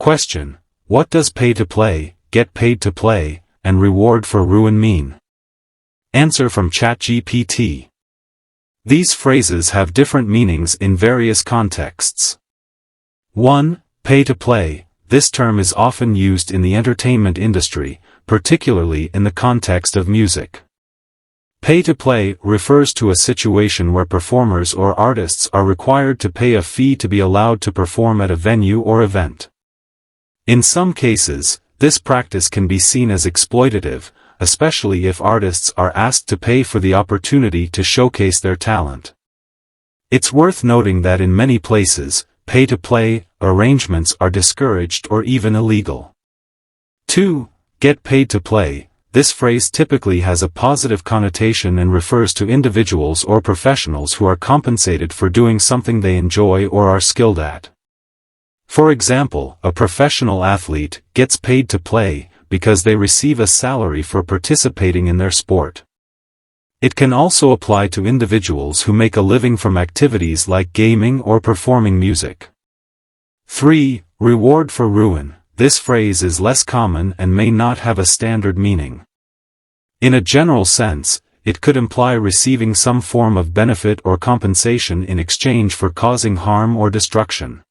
Question: what does pay to play, get paid to play, and reward for ruin mean? Answer from ChatGPT. These phrases have different meanings in various contexts. 1. Pay to play. This term is often used in the entertainment industry, particularly in the context of music. Pay to play refers to a situation where performers or artists are required to pay a fee to be allowed to perform at a venue or event. In some cases, this practice can be seen as exploitative, especially if artists are asked to pay for the opportunity to showcase their talent. It's worth noting that in many places, pay-to-play arrangements are discouraged or even illegal. 2. Get paid to play. This phrase typically has a positive connotation and refers to individuals or professionals who are compensated for doing something they enjoy or are skilled at. For example, a professional athlete gets paid to play because they receive a salary for participating in their sport. It can also apply to individuals who make a living from activities like gaming or performing music. 3. Reward for ruin. This phrase is less common and may not have a standard meaning. In a general sense, it could imply receiving some form of benefit or compensation in exchange for causing harm or destruction.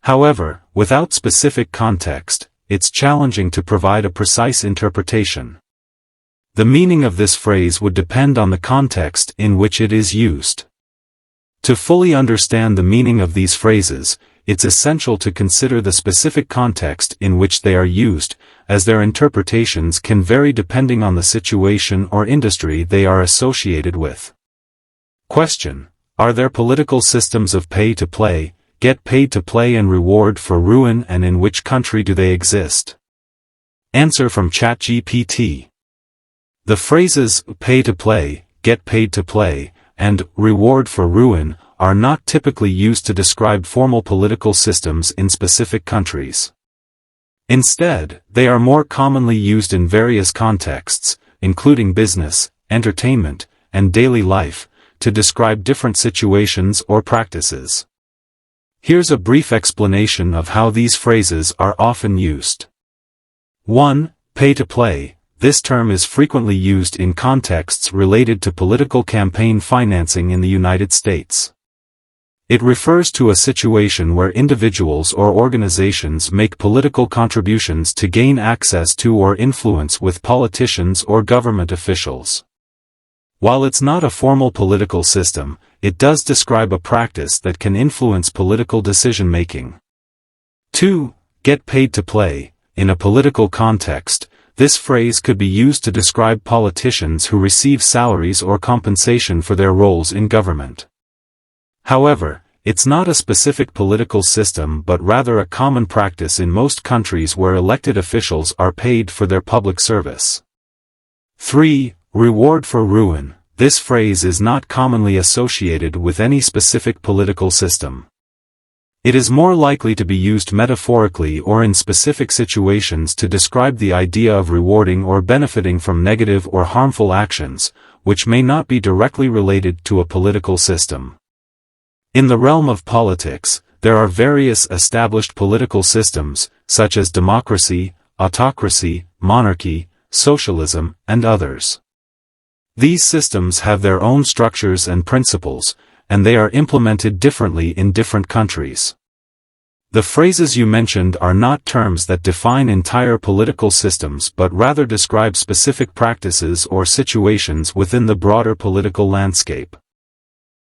However, without specific context, it's challenging to provide a precise interpretation. The meaning of this phrase would depend on the context in which it is used. To fully understand the meaning of these phrases, it's essential to consider the specific context in which they are used, as their interpretations can vary depending on the situation or industry they are associated with. Question: are there political systems of pay to play, get paid to play and reward for ruin, and in which country do they exist? Answer from ChatGPT. The phrases pay to play, get paid to play, and reward for ruin are not typically used to describe formal political systems in specific countries. Instead, they are more commonly used in various contexts, including business, entertainment, and daily life, to describe different situations or practices. Here's a brief explanation of how these phrases are often used. 1. Pay to play. This term is frequently used in contexts related to political campaign financing in the United States. It refers to a situation where individuals or organizations make political contributions to gain access to or influence with politicians or government officials. While it's not a formal political system, it does describe a practice that can influence political decision-making. 2. Get paid to play. In a political context, this phrase could be used to describe politicians who receive salaries or compensation for their roles in government. However, it's not a specific political system but rather a common practice in most countries where elected officials are paid for their public service. 3. Reward for ruin. This phrase is not commonly associated with any specific political system. It is more likely to be used metaphorically or in specific situations to describe the idea of rewarding or benefiting from negative or harmful actions, which may not be directly related to a political system. In the realm of politics, there are various established political systems, such as democracy, autocracy, monarchy, socialism, and others. These systems have their own structures and principles, and they are implemented differently in different countries. The phrases you mentioned are not terms that define entire political systems but rather describe specific practices or situations within the broader political landscape.